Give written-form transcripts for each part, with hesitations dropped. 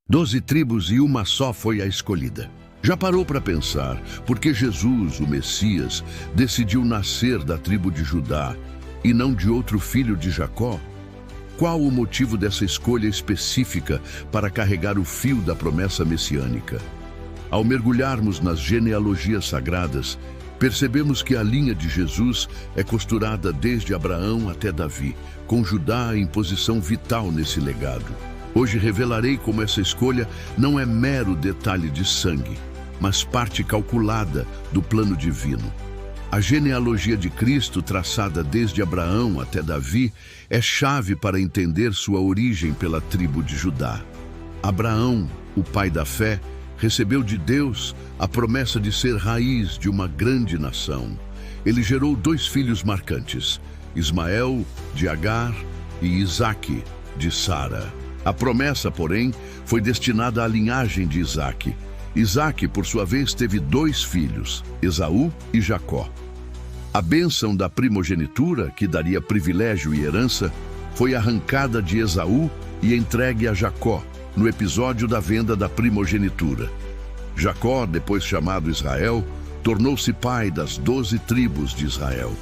12 tribos e uma só foi a escolhida. Já parou para pensar por que Jesus, o Messias, decidiu nascer da tribo de Judá e não de outro filho de Jacó? Qual o motivo dessa escolha específica para carregar o fio da promessa messiânica? Ao mergulharmos nas genealogias sagradas, percebemos que a linha de Jesus é costurada desde Abraão até Davi, com Judá em posição vital nesse legado. Hoje revelarei como essa escolha não é mero detalhe de sangue, mas parte calculada do plano divino. A genealogia de Cristo, traçada desde Abraão até Davi, é chave para entender sua origem pela tribo de Judá. Abraão, o pai da fé, recebeu de Deus a promessa de ser raiz de uma grande nação. Ele gerou 2 filhos marcantes, Ismael, de Agar, e Isaque, de Sara. A promessa, porém, foi destinada à linhagem de Isaque. Isaque, por sua vez, teve 2 filhos, Esaú e Jacó. A bênção da primogenitura, que daria privilégio e herança, foi arrancada de Esaú e entregue a Jacó, no episódio da venda da primogenitura. Jacó, depois chamado Israel, tornou-se pai das 12 tribos de Israel.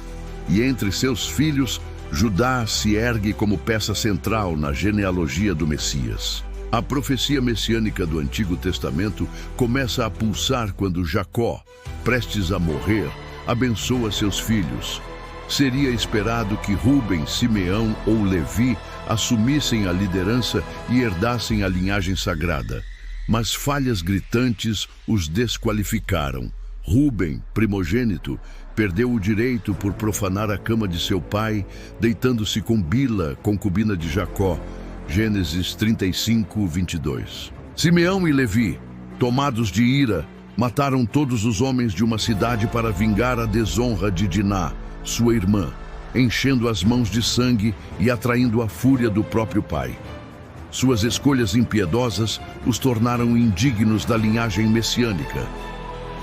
E entre seus filhos, Judá se ergue como peça central na genealogia do Messias. A profecia messiânica do Antigo Testamento começa a pulsar quando Jacó, prestes a morrer, abençoa seus filhos. Seria esperado que Rúben, Simeão ou Levi assumissem a liderança e herdassem a linhagem sagrada. Mas falhas gritantes os desqualificaram. Rúben, primogênito, perdeu o direito por profanar a cama de seu pai, deitando-se com Bila, concubina de Jacó. Gênesis 35, 22. Simeão e Levi, tomados de ira, mataram todos os homens de uma cidade para vingar a desonra de Diná, sua irmã, enchendo as mãos de sangue e atraindo a fúria do próprio pai. Suas escolhas impiedosas os tornaram indignos da linhagem messiânica.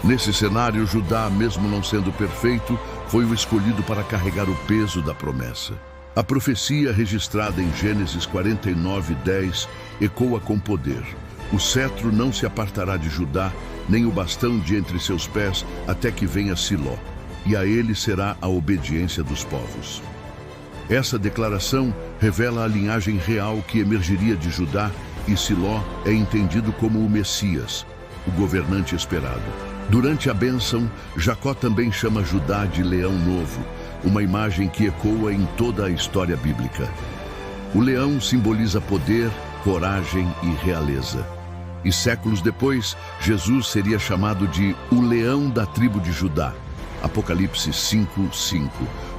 Nesse cenário, Judá, mesmo não sendo perfeito, foi o escolhido para carregar o peso da promessa. A profecia registrada em Gênesis 49:10 ecoa com poder. O cetro não se apartará de Judá, nem o bastão de entre seus pés, até que venha Siló, e a ele será a obediência dos povos. Essa declaração revela a linhagem real que emergiria de Judá, e Siló é entendido como o Messias, o governante esperado. Durante a bênção, Jacó também chama Judá de leão novo, uma imagem que ecoa em toda a história bíblica. O leão simboliza poder, coragem e realeza. E séculos depois, Jesus seria chamado de o leão da tribo de Judá. Apocalipse 5:5,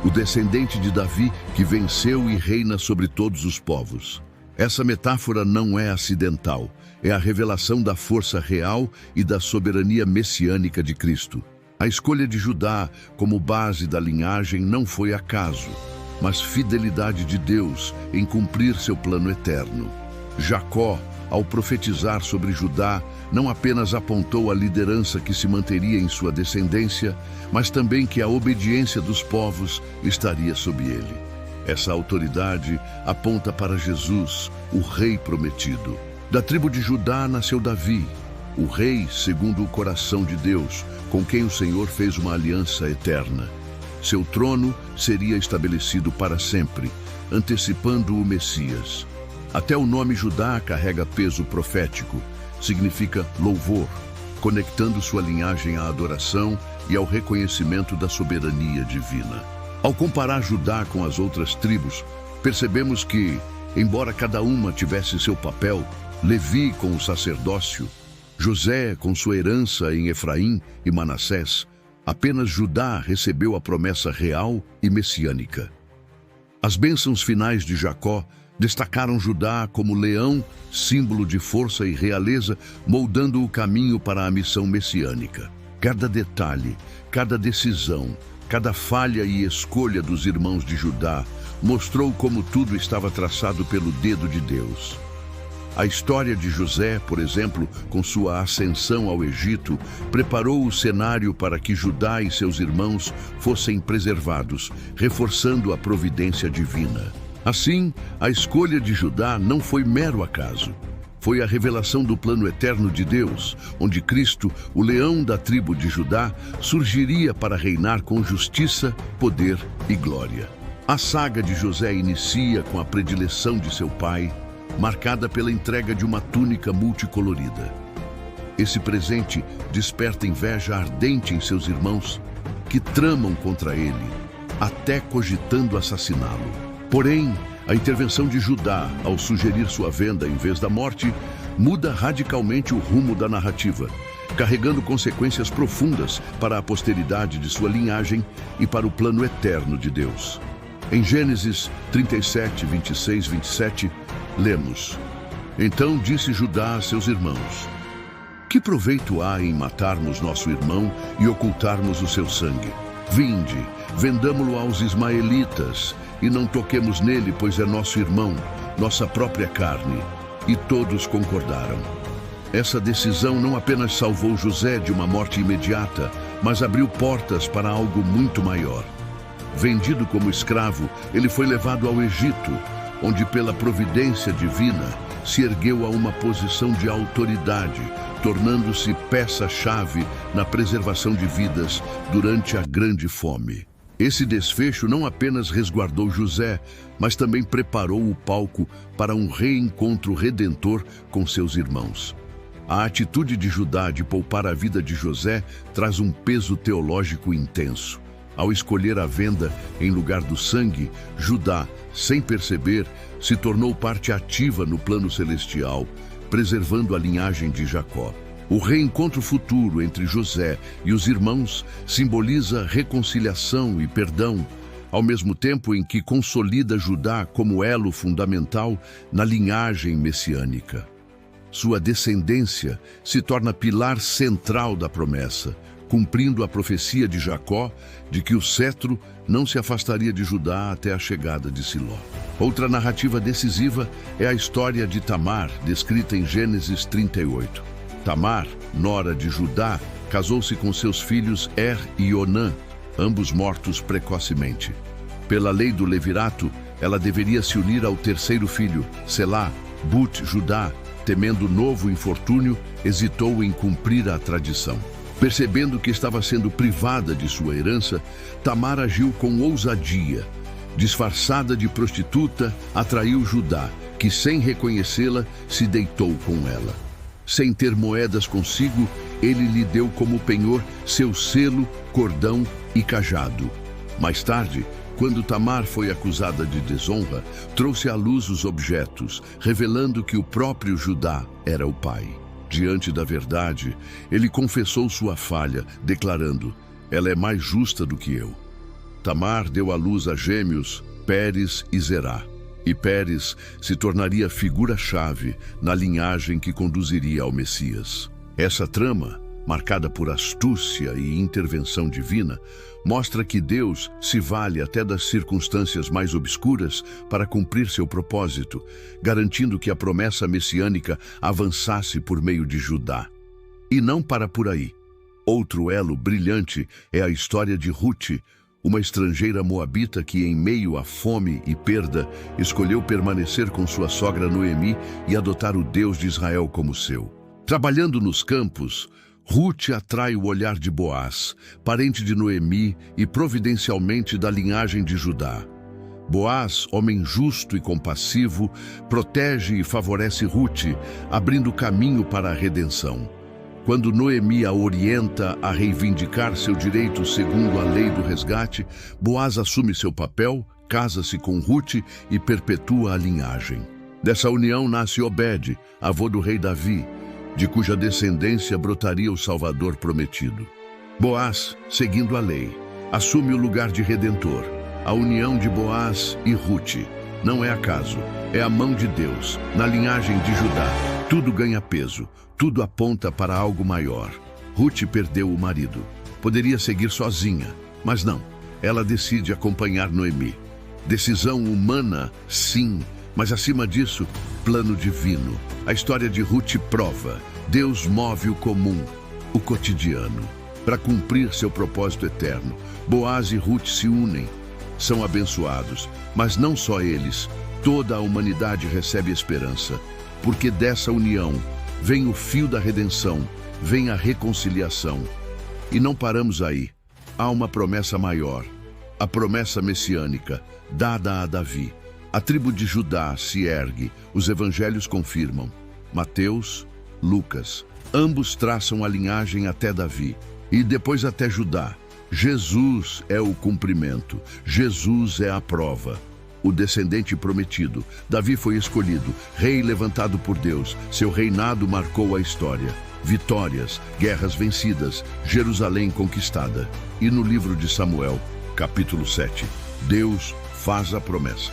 o descendente de Davi que venceu e reina sobre todos os povos. Essa metáfora não é acidental, é a revelação da força real e da soberania messiânica de Cristo. A escolha de Judá como base da linhagem não foi acaso, mas fidelidade de Deus em cumprir seu plano eterno. Jacó, ao profetizar sobre Judá, não apenas apontou a liderança que se manteria em sua descendência, mas também que a obediência dos povos estaria sob ele. Essa autoridade aponta para Jesus, o Rei prometido. Da tribo de Judá nasceu Davi, o rei segundo o coração de Deus, com quem o Senhor fez uma aliança eterna. Seu trono seria estabelecido para sempre, antecipando o Messias. Até o nome Judá carrega peso profético, significa louvor, conectando sua linhagem à adoração e ao reconhecimento da soberania divina. Ao comparar Judá com as outras tribos, percebemos que, embora cada uma tivesse seu papel, Levi com o sacerdócio, José com sua herança em Efraim e Manassés, apenas Judá recebeu a promessa real e messiânica. As bênçãos finais de Jacó destacaram Judá como leão, símbolo de força e realeza, moldando o caminho para a missão messiânica. Cada detalhe, cada decisão, cada falha e escolha dos irmãos de Judá mostrou como tudo estava traçado pelo dedo de Deus. A história de José, por exemplo, com sua ascensão ao Egito, preparou o cenário para que Judá e seus irmãos fossem preservados, reforçando a providência divina. Assim, a escolha de Judá não foi mero acaso. Foi a revelação do plano eterno de Deus, onde Cristo, o leão da tribo de Judá, surgiria para reinar com justiça, poder e glória. A saga de José inicia com a predileção de seu pai, marcada pela entrega de uma túnica multicolorida. Esse presente desperta inveja ardente em seus irmãos, que tramam contra ele, até cogitando assassiná-lo. Porém, a intervenção de Judá, ao sugerir sua venda em vez da morte, muda radicalmente o rumo da narrativa, carregando consequências profundas para a posteridade de sua linhagem e para o plano eterno de Deus. Em Gênesis 37, 26, 27, lemos: Então disse Judá a seus irmãos: Que proveito há em matarmos nosso irmão e ocultarmos o seu sangue? Vinde, vendamo-lo aos ismaelitas, e não toquemos nele, pois é nosso irmão, nossa própria carne. E todos concordaram. Essa decisão não apenas salvou José de uma morte imediata, mas abriu portas para algo muito maior. Vendido como escravo, ele foi levado ao Egito, onde pela providência divina se ergueu a uma posição de autoridade, tornando-se peça-chave na preservação de vidas durante a grande fome. Esse desfecho não apenas resguardou José, mas também preparou o palco para um reencontro redentor com seus irmãos. A atitude de Judá de poupar a vida de José traz um peso teológico intenso. Ao escolher a venda em lugar do sangue, Judá, sem perceber, se tornou parte ativa no plano celestial, preservando a linhagem de Jacó. O reencontro futuro entre José e os irmãos simboliza reconciliação e perdão, ao mesmo tempo em que consolida Judá como elo fundamental na linhagem messiânica. Sua descendência se torna pilar central da promessa, cumprindo a profecia de Jacó de que o cetro não se afastaria de Judá até a chegada de Siló. Outra narrativa decisiva é a história de Tamar, descrita em Gênesis 38. Tamar, nora de Judá, casou-se com seus filhos Er e Onã, ambos mortos precocemente. Pela lei do levirato, ela deveria se unir ao terceiro filho, Selá. Judá, temendo novo infortúnio, hesitou em cumprir a tradição. Percebendo que estava sendo privada de sua herança, Tamar agiu com ousadia. Disfarçada de prostituta, atraiu Judá, que sem reconhecê-la, se deitou com ela. Sem ter moedas consigo, ele lhe deu como penhor seu selo, cordão e cajado. Mais tarde, quando Tamar foi acusada de desonra, trouxe à luz os objetos, revelando que o próprio Judá era o pai. Diante da verdade, ele confessou sua falha, declarando: ela é mais justa do que eu. Tamar deu à luz a gêmeos, Pérez e Zerá. E Pérez se tornaria figura-chave na linhagem que conduziria ao Messias. Essa trama, marcada por astúcia e intervenção divina, mostra que Deus se vale até das circunstâncias mais obscuras para cumprir seu propósito, garantindo que a promessa messiânica avançasse por meio de Judá. E não para por aí. Outro elo brilhante é a história de Ruth, uma estrangeira moabita que, em meio à fome e perda, escolheu permanecer com sua sogra Noemi e adotar o Deus de Israel como seu. Trabalhando nos campos, Ruth atrai o olhar de Boaz, parente de Noemi e providencialmente da linhagem de Judá. Boaz, homem justo e compassivo, protege e favorece Ruth, abrindo caminho para a redenção. Quando Noemi a orienta a reivindicar seu direito segundo a lei do resgate, Boaz assume seu papel, casa-se com Ruth e perpetua a linhagem. Dessa união nasce Obed, avô do rei Davi, de cuja descendência brotaria o Salvador prometido. Boaz, seguindo a lei, assume o lugar de redentor. A união de Boaz e Ruth não é acaso, é a mão de Deus, na linhagem de Judá. Tudo ganha peso, tudo aponta para algo maior. Ruth perdeu o marido. Poderia seguir sozinha, mas não. Ela decide acompanhar Noemi. Decisão humana, sim, mas acima disso, plano divino. A história de Ruth prova: Deus move o comum, o cotidiano, para cumprir seu propósito eterno. Boaz e Ruth se unem, são abençoados, mas não só eles. Toda a humanidade recebe esperança. porque dessa união vem o fio da redenção, vem a reconciliação. E não paramos aí. Há uma promessa maior, a promessa messiânica, dada a Davi. A tribo de Judá se ergue, os evangelhos confirmam. Mateus, Lucas, ambos traçam a linhagem até Davi e depois até Judá. Jesus é o cumprimento, Jesus é a prova. O descendente prometido, Davi foi escolhido, rei levantado por Deus, seu reinado marcou a história. Vitórias, guerras vencidas, Jerusalém conquistada. E no livro de Samuel, capítulo 7, Deus faz a promessa: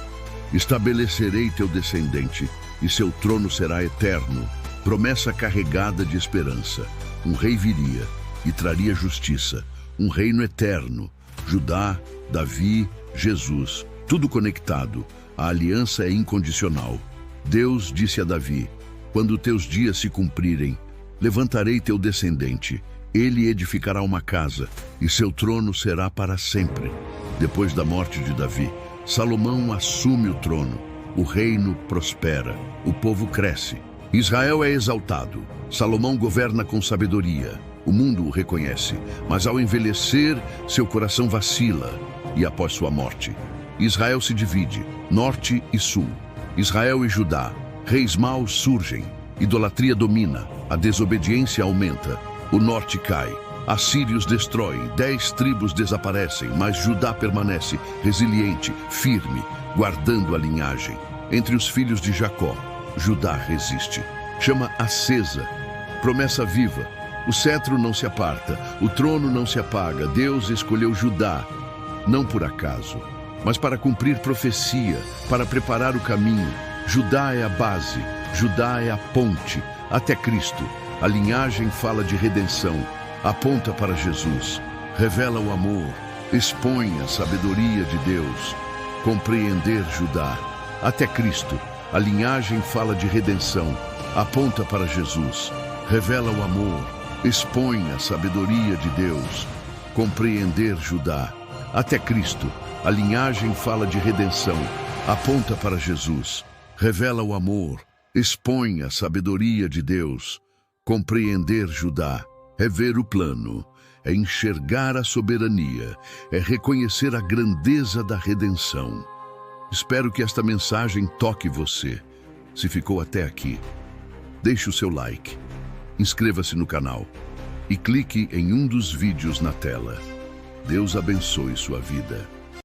estabelecerei teu descendente, e seu trono será eterno. Promessa carregada de esperança. Um rei viria e traria justiça. Um reino eterno. Judá, Davi, Jesus, tudo conectado. A aliança é incondicional. Deus disse a Davi: quando teus dias se cumprirem, levantarei teu descendente. Ele edificará uma casa, e seu trono será para sempre. Depois da morte de Davi, Salomão assume o trono. O reino prospera, o povo cresce. Israel é exaltado. Salomão governa com sabedoria. O mundo o reconhece, mas ao envelhecer, seu coração vacila. E após sua morte, Israel se divide, norte e sul. Israel e Judá, reis maus surgem. Idolatria domina, a desobediência aumenta. O norte cai, assírios destroem, 10 tribos desaparecem, mas Judá permanece resiliente, firme, guardando a linhagem. Entre os filhos de Jacó, Judá resiste. Chama acesa, promessa viva. O cetro não se aparta, o trono não se apaga. Deus escolheu Judá, não por acaso, mas para cumprir profecia, para preparar o caminho. Judá é a base, Judá é a ponte, até Cristo. A linhagem fala de redenção, aponta para Jesus, revela o amor, expõe a sabedoria de Deus. Compreender Judá, até Cristo. A linhagem fala de redenção, aponta para Jesus, revela o amor, expõe a sabedoria de Deus. Compreender Judá, até Cristo. A linhagem fala de redenção, aponta para Jesus, revela o amor, expõe a sabedoria de Deus. Compreender Judá é ver o plano, é enxergar a soberania, é reconhecer a grandeza da redenção. Espero que esta mensagem toque você. Se ficou até aqui, deixe o seu like, inscreva-se no canal e clique em um dos vídeos na tela. Deus abençoe sua vida.